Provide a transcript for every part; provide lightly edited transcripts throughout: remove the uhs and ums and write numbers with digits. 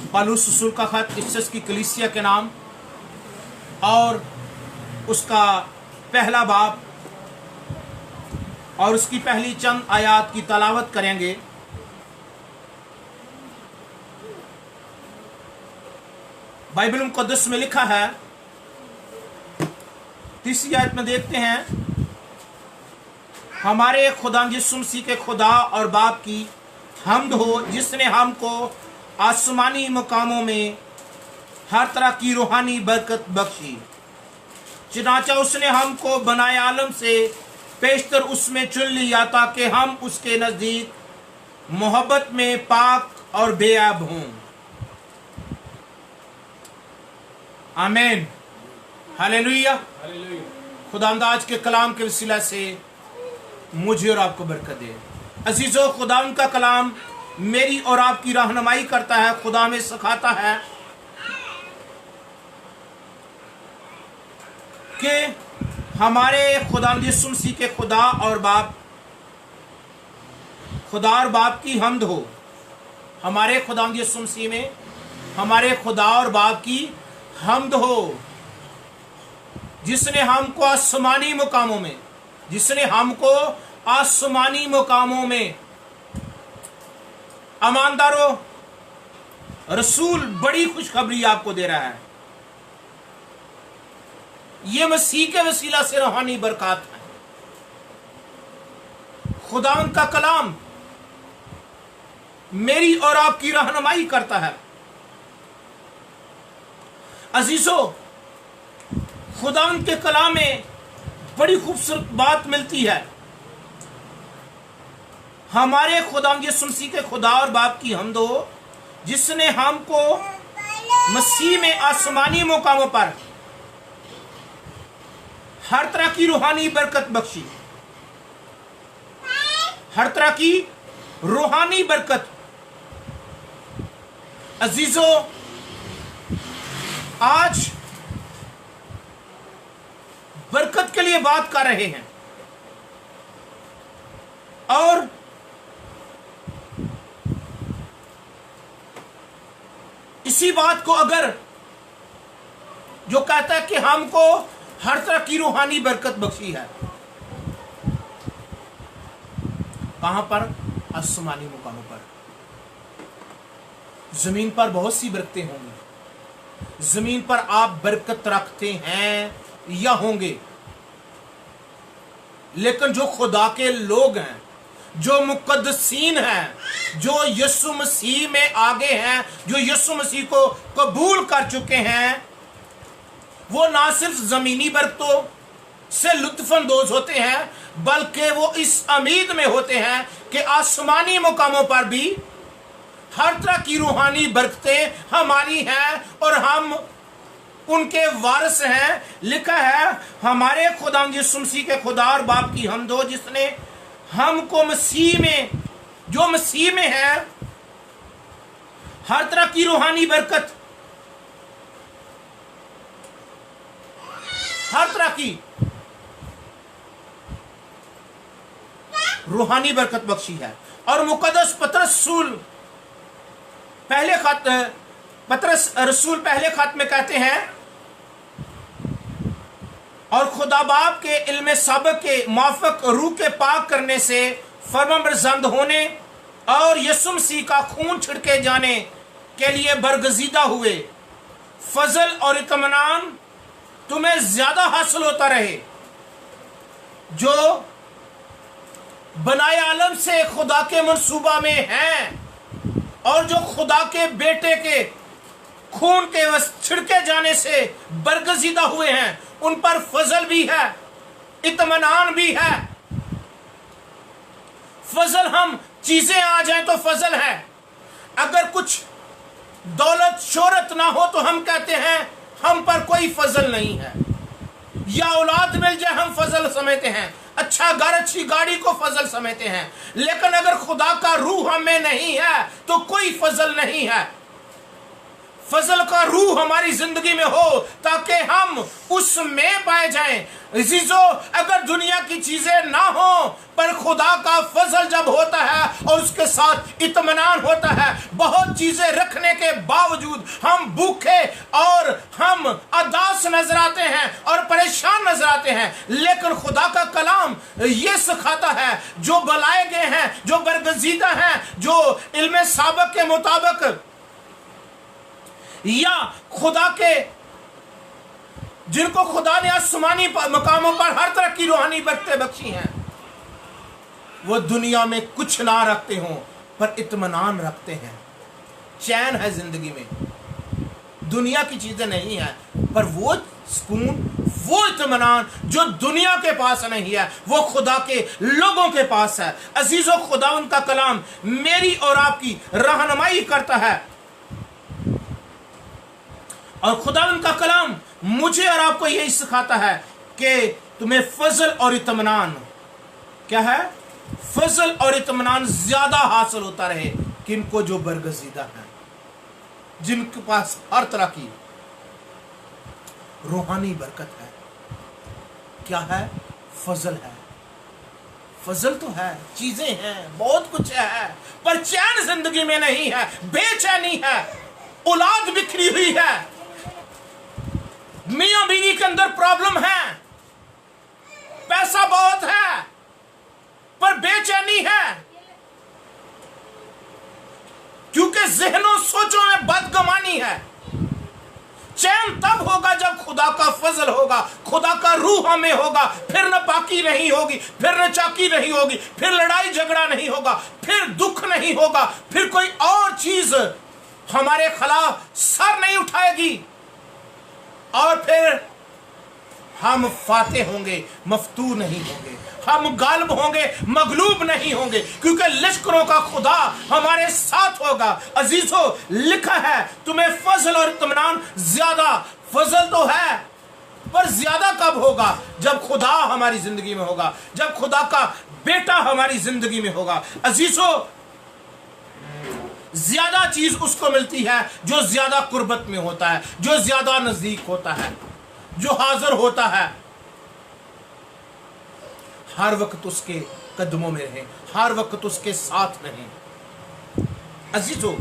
पौलुस रसूल का खत इफिसस की कलीसिया के नाम और उसका पहला बाब और उसकी पहली चंद आयात की तलावत करेंगे। बाइबल मुक़द्दस में लिखा है, तीसरी आयत में देखते हैं, हमारे खुदा यीशु मसीह के खुदा और बाप की हम्द हो जिसने हमको आसमानी मकामों में हर तरह की रूहानी बरकत बख्शी। चनाचा उसने हमको बनाए आलम से पेशतर उसमें चुन लिया ताकि हम उसके नजदीक मोहब्बत में पाक और बेऐब हों। आमीन, हालेलुया। खुदावंद आज के कलाम के वसीला से मुझे और आपको बरकत दे। अजीजों, खुदावंद का कलाम मेरी और आपकी रहनुमाई करता है, खुदा में सिखाता है कि हमारे खुदावंद यीशु मसीह के खुदा और बाप की हम्द हो। हमारे खुदावंद यीशु मसीह में हमारे खुदा और बाप की हम्द हो जिसने हमको आसमानी मुकामों में ईमानदारों, रसूल बड़ी खुशखबरी आपको दे रहा है। ये मसीह के वसीला से रूहानी बरकत है। खुदावंद का कलाम मेरी और आपकी रहनुमाई करता है। अजीजों, खुदावंद के कलाम में बड़ी खूबसूरत बात मिलती है। हमारे खुदावंद यीशु मसीह के खुदा और बाप की हम्द हो जिसने हमको मसीह में आसमानी मुकामों पर हर तरह की रूहानी बरकत बख्शी। हर तरह की रूहानी बरकत। अजीजों, आज बरकत के लिए बात कर रहे हैं और इसी बात को अगर जो कहता है कि हमको हर तरह की रूहानी बरकत बख्शी है, कहां पर? आसमानी मुकामों पर। जमीन पर बहुत सी बरकतें होंगी। जमीन पर आप बरकत रखते हैं या होंगे, लेकिन जो खुदा के लोग हैं, जो मुकद्दसीन हैं, जो यीशु मसीह में आगे हैं, जो यीशु मसीह को कबूल कर चुके हैं, वो ना सिर्फ जमीनी बरकतों से लुत्फानंदोज होते हैं, बल्कि वो इस उम्मीद में होते हैं कि आसमानी मुकामों पर भी हर तरह की रूहानी बरकतें हमारी हैं और हम उनके वारिस हैं। लिखा है, हमारे खुदा यीशु मसीह के खुदा और बाप की हम्द हो जिसने हमको मसीह में, जो मसीह में है, हर तरह की रूहानी बरकत, हर तरह की रूहानी बरकत बख्शी है। और मुकद्दस पतरस रसूल पहले खत में कहते हैं, और खुदा बाप के इल्म सबक के माफक रूह के पाक करने से फरमाबरदस्त होने और यीशु मसीह का खून छिड़के जाने के लिए बरगजीदा हुए। फजल और इत्मीनान तुम्हें ज्यादा हासिल होता रहे, जो बनाए आलम से खुदा के मंसूबा में हैं और जो खुदा के बेटे के खून के छिड़के जाने से बरगजीदा हुए हैं, उन पर फजल भी है, इत्मीनान भी है। फजल, हम चीजें आ जाएं तो फजल है। अगर कुछ दौलत शोहरत ना हो तो हम कहते हैं हम पर कोई फजल नहीं है, या औलाद मिल जाए हम फजल समझते हैं, अच्छा घर अच्छी गाड़ी को फजल समझते हैं। लेकिन अगर खुदा का रूह हमें नहीं है तो कोई फजल नहीं है। फजल का रूह हमारी जिंदगी में हो ताकि हम उसमें पाए जाएं। अजीजों, अगर दुनिया की चीजें ना हो पर खुदा का फजल जब होता है और उसके साथ इत्मीनान होता है, बहुत चीजें रखने के बावजूद हम भूखे और हम अदास नजर आते हैं और परेशान नजर आते हैं, लेकिन खुदा का कलाम ये सिखाता है जो बुलाए गए हैं, जो बरगजीदा हैं, जो इल्म साबक के मुताबिक या खुदा के जिनको खुदा ने आसमानी मकामों पर हर तरह की रूहानी बरकतें बख्शी हैं, वो दुनिया में कुछ ना रखते हों पर इत्मीनान रखते हैं, चैन है जिंदगी में। दुनिया की चीजें नहीं है पर वो सुकून, वो इत्मीनान जो दुनिया के पास नहीं है वो खुदा के लोगों के पास है। अजीजों, खुदा उनका कलाम मेरी और आपकी रहनुमाई करता है और खुदा उनका कलाम मुझे और आपको यही सिखाता है कि तुम्हें फजल और इत्मीनान, क्या है, फजल और इत्मीनान ज्यादा हासिल होता रहे किनको, जो बरगजीदा हैं, जिनके पास हर तरह की रूहानी बरकत है। क्या है? फजल है। फजल तो है, चीजें हैं, बहुत कुछ है, पर चैन जिंदगी में नहीं है, बेचैनी है, औलाद बिखरी हुई है, मियां बीवी के अंदर प्रॉब्लम है, पैसा बहुत है पर बेचैनी है, क्योंकि जहनों सोचों में बदगमानी है। चैन तब होगा जब खुदा का फजल होगा, खुदा का रूह हमें होगा, फिर न पाकी नहीं होगी, फिर न चाकी नहीं होगी, फिर लड़ाई झगड़ा नहीं होगा, फिर दुख नहीं होगा, फिर कोई और चीज हमारे खिलाफ सर नहीं उठाएगी और फिर हम फातेह होंगे, मफतूह नहीं होंगे, हम गालिब होंगे, मगलूब नहीं होंगे, क्योंकि लश्करों का खुदा हमारे साथ होगा। अजीजों, लिखा है तुम्हें फजल और इत्मीनान ज्यादा, फजल तो है पर ज्यादा कब होगा? जब खुदा हमारी जिंदगी में होगा, जब खुदा का बेटा हमारी जिंदगी में होगा। अजीजों, ज्यादा चीज उसको मिलती है जो ज्यादा कुर्बत में होता है, जो ज्यादा नजदीक होता है, जो हाजिर होता है, हर वक्त उसके कदमों में रहे, हर वक्त उसके साथ रहे। अजीजों,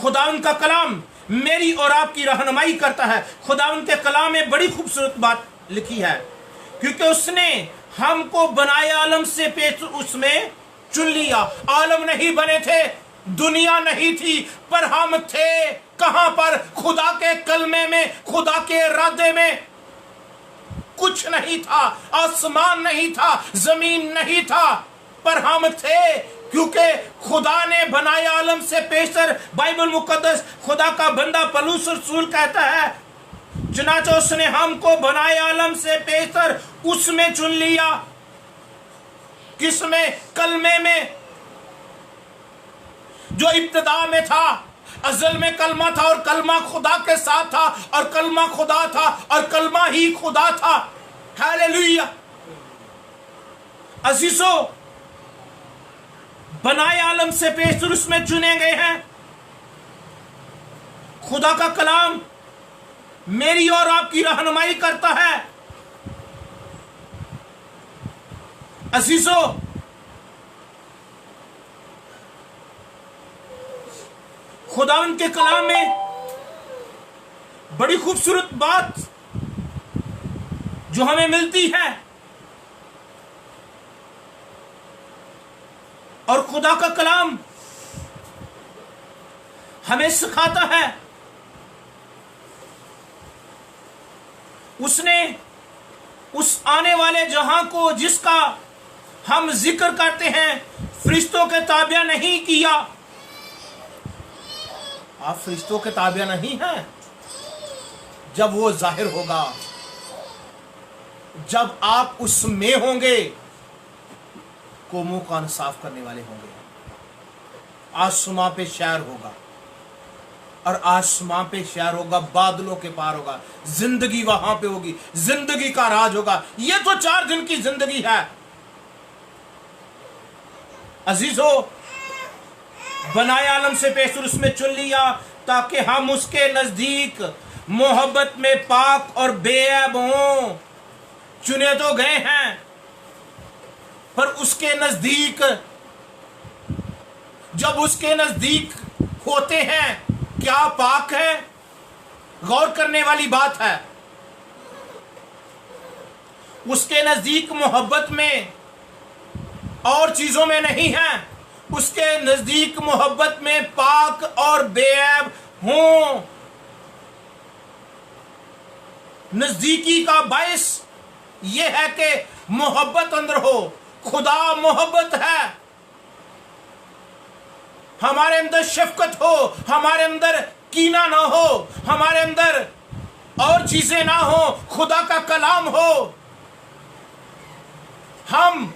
खुदा उनका कलाम मेरी और आपकी रहनुमाई करता है। खुदा उनके कलाम में बड़ी खूबसूरत बात लिखी है, क्योंकि उसने हमको बनाए आलम से पेश उसमें चुन लिया। आलम नहीं बने थे, दुनिया नहीं थी, पर हम थे कहां पर? खुदा के कलमे में, खुदा के इरादे में। कुछ नहीं था, आसमान नहीं था, जमीन नहीं था, पर हम थे क्योंकि खुदा ने बनाए आलम से पेशतर। बाइबल मुकद्दस खुदा का बंदा पौलुस रसूल कहता है, चुनांचे उसने हमको बनाए आलम से पेशतर उसमें चुन लिया। किसमें? कलमे में, जो इब्तिदा में था। अज़ल में कलमा था और कलमा खुदा के साथ था और कलमा खुदा था और कलमा ही खुदा था। हालेलुया। अजीजों, बनाए आलम से पेशतर उसमें चुने गए हैं। खुदा का कलाम मेरी और आपकी रहनुमाई करता है। अजीजों, खुदावंद के कलाम में बड़ी खूबसूरत बात जो हमें मिलती है, और खुदा का कलाम हमें सिखाता है। उसने उस आने वाले जहां को जिसका हम जिक्र करते हैं फरिश्तों के ताबिया नहीं किया। आप फरिश्तों के ताबिया नहीं हैं। जब वो जाहिर होगा, जब आप उसमें होंगे, कौमों का इंसाफ करने वाले होंगे। आसमां पे शहर होगा और आसमां पे शहर होगा, बादलों के पार होगा, जिंदगी वहां पे होगी, जिंदगी का राज होगा। ये तो 4 दिन की जिंदगी है। अजीजों, बनाए आलम से पेशतर उसमें चुन लिया ताकि हम उसके नजदीक मोहब्बत में पाक और बेऐब हों। चुने तो गए हैं, पर उसके नजदीक, जब उसके नजदीक होते हैं, क्या पाक है? गौर करने वाली बात है। उसके नजदीक मोहब्बत में और चीजों में नहीं है, उसके नजदीक मोहब्बत में पाक और बेऐब हों। नजदीकी का बायस यह है कि मोहब्बत अंदर हो। खुदा मोहब्बत है। हमारे अंदर शफकत हो, हमारे अंदर कीना ना हो, हमारे अंदर और चीजें ना हो, खुदा का कलाम हो। हम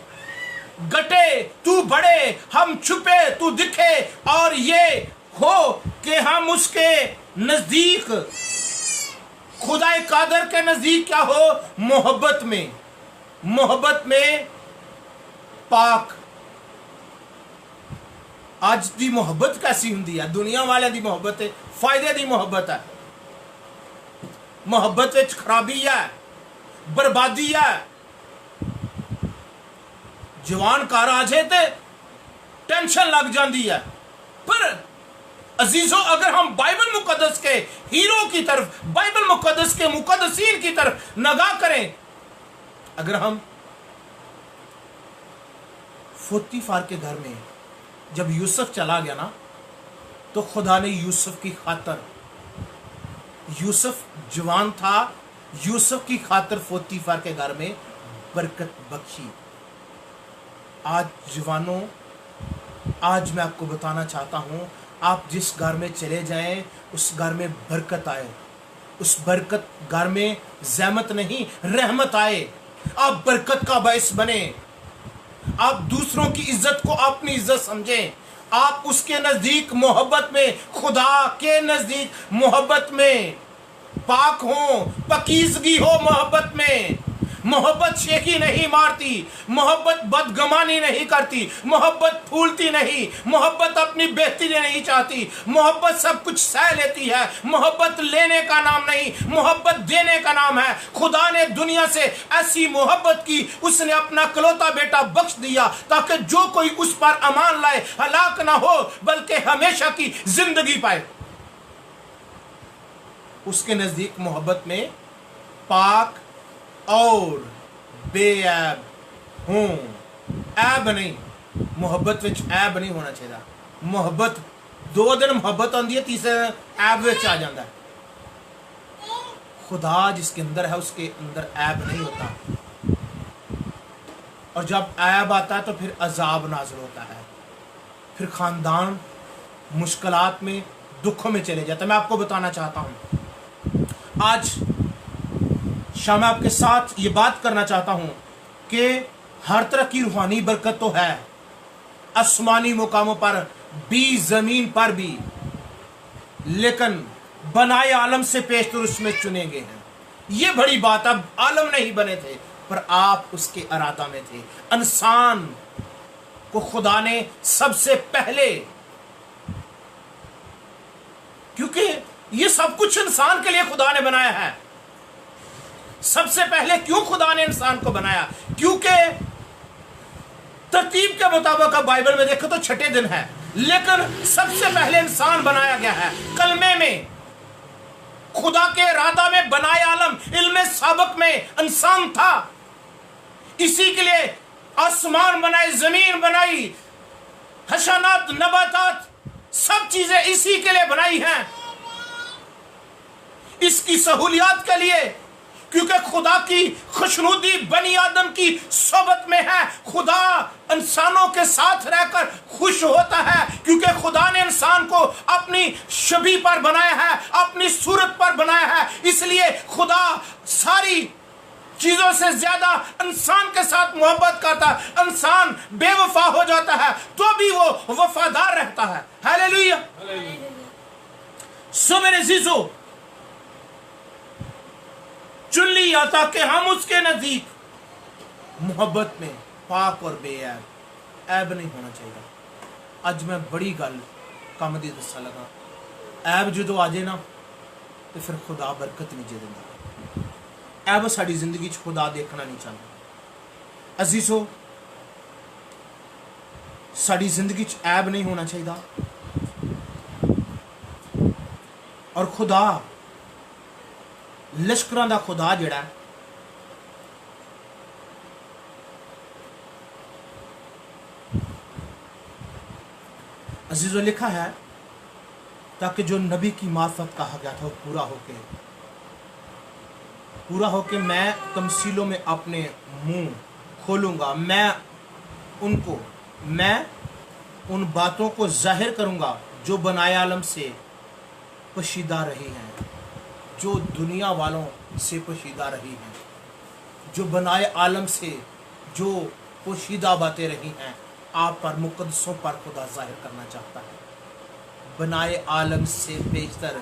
गटे तू बढ़े, हम छुपे तू दिखे, और ये हो कि हम उसके नजदीक, खुदा कादर के नजदीक क्या हो? मोहब्बत में, मोहब्बत में पाक। ਅੱਜ ਦੀ ਮੁਹੱਬਤ कैसी ਹੁੰਦੀ ਹੈ? ਦੁਨੀਆ ਵਾਲਿਆਂ ਦੀ ਮੁਹੱਬਤ ਹੈ, ਫਾਇਦੇ ਦੀ ਮੁਹੱਬਤ ਹੈ। ਮੁਹੱਬਤ ਵਿੱਚ ਖਰਾਬੀ ਹੈ, ਬਰਬਾਦੀ ਹੈ। जवान घर आ जाए तो टेंशन लग जाती है। पर अजीजों, अगर हम बाइबल मुकद्दस के हीरो की तरफ, बाइबल मुकद्दस के मुकद्दसीन की तरफ नगाह करें, अगर हम पोतीफार के घर में जब यूसुफ चला गया ना, तो खुदा ने यूसुफ की खातर, यूसुफ जवान था, यूसुफ की खातर पोतीफार के घर में बरकत बख्शी। आज जवानों, आज मैं आपको बताना चाहता हूँ, आप जिस घर में चले जाएं, उस घर में बरकत आए, उस बरकत घर में ज़हमत नहीं रहमत आए। आप बरकत का बायस बने, आप दूसरों की इज्जत को अपनी इज्जत समझें, आप उसके नज़दीक मोहब्बत में, खुदा के नज़दीक मोहब्बत में पाक हो, पकीज़गी हो मोहब्बत में। मोहब्बत शेखी नहीं मारती, मोहब्बत बदगमानी नहीं करती, मोहब्बत फूलती नहीं, मोहब्बत अपनी बेहतरी नहीं चाहती, मोहब्बत सब कुछ सह लेती है। मोहब्बत लेने का नाम नहीं, मोहब्बत देने का नाम है। खुदा ने दुनिया से ऐसी मोहब्बत की, उसने अपना इकलौता बेटा बख्श दिया ताकि जो कोई उस पर अमान लाए हलाक ना हो, बल्कि हमेशा की जिंदगी पाए। उसके नजदीक मोहब्बत में पाक और बेऐब हूं। ऐब नहीं, मोहब्बत विच ऐब नहीं होना चाहिए। मोहब्बत 2 दिन मोहब्बत आती है, तीसरे दिन ऐब विच आ जाता है। खुदा जिसके अंदर है उसके अंदर ऐब नहीं होता, और जब ऐब आता है तो फिर अजाब नाज़िल होता है, फिर खानदान मुश्किलात में, दुखों में चले जाता है। मैं आपको बताना चाहता हूं, आज शाम आपके साथ ये बात करना चाहता हूं कि हर तरह की रूहानी बरकत तो है, आसमानी मुकामों पर भी, जमीन पर भी, लेकिन बनाए आलम से पेशतर उसमें चुने गए हैं। ये बड़ी बात, अब आलम नहीं बने थे, पर आप उसके इरादा में थे। इंसान को खुदा ने सबसे पहले, क्योंकि ये सब कुछ इंसान के लिए खुदा ने बनाया है। सबसे पहले क्यों खुदा ने इंसान को बनाया? क्योंकि तरतीब के मुताबिक आप बाइबल में देखो तो 6ठे दिन है, लेकिन सबसे पहले इंसान बनाया गया है। कलमे में, खुदा के इरादा में बनाए आलम, इल्म साबक में इंसान था। इसी के लिए आसमान बनाए, जमीन बनाई, हशनात, नबातात, सब चीजें इसी के लिए बनाई हैं, इसकी सहूलियत के लिए। क्योंकि खुदा की खुशनुदी बनी आदम की सोबत में है। खुदा इंसानों के साथ रहकर खुश होता है, क्योंकि खुदा ने इंसान को अपनी शबीह पर बनाया है, अपनी सूरत पर बनाया है। इसलिए खुदा सारी चीजों से ज्यादा इंसान के साथ मोहब्बत करता है। इंसान बेवफा हो जाता है तो भी वो वफादार रहता है। हालेलुया। सो मेरे अजीजों, चुन लिया ताकि हम उसके नजदीक मोहब्बत में पाक और बेऐब, ऐब नहीं होना चाहिए। आज मैं बड़ी गल ਕੰਮ ਦੀ ਦੱਸਣ ਲੱਗਾ। ਐਬ ਜਦੋਂ ਆ ਜੇ ਨਾ ਤੇ ਫਿਰ ਖੁਦਾ ਬਰਕਤ ਨਹੀਂ ਜੇ ਦਿੰਦਾ। ਐਬ ਸਾਡੀ ਜ਼ਿੰਦਗੀ 'ਚ ਖੁਦਾ ਦੇਖਣਾ ਨਹੀਂ ਚਾਹੁੰਦਾ। ਅਜ਼ੀਜ਼ੋ, ਸਾਡੀ ਜ਼ਿੰਦਗੀ 'ਚ ਐਬ ਨਹੀਂ ਹੋਣਾ ਚਾਹੀਦਾ। ਔਰ ਖੁਦਾ, ਲਸ਼ਕਰਾਂ ਦਾ ਖੁਦਾ ਜਿਹੜਾ अजीज़ों लिखा है ताकि जो नबी की मार्फत कहा गया था वो पूरा होके मैं तमसीलों में अपने मुंह खोलूंगा। मैं उन बातों को जाहिर करूंगा जो बनाए आलम से पोशीदा रही हैं, जो दुनिया वालों से पोशीदा रही हैं, जो बनाए आलम से जो पोशीदा बातें रही हैं, आप पर मुकद्दसों पर खुदा जाहिर करना चाहता है। बनाए आलम से बेहतर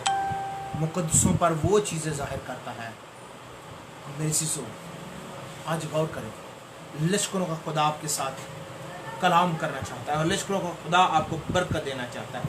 मुकद्दसों पर वो चीज़ें जाहिर करता है। मेरी चीज़ों, आज गौर करें, लश्करों का खुदा आपके साथ कलाम करना चाहता है और लश्करों का खुदा आपको बरकत देना चाहता है।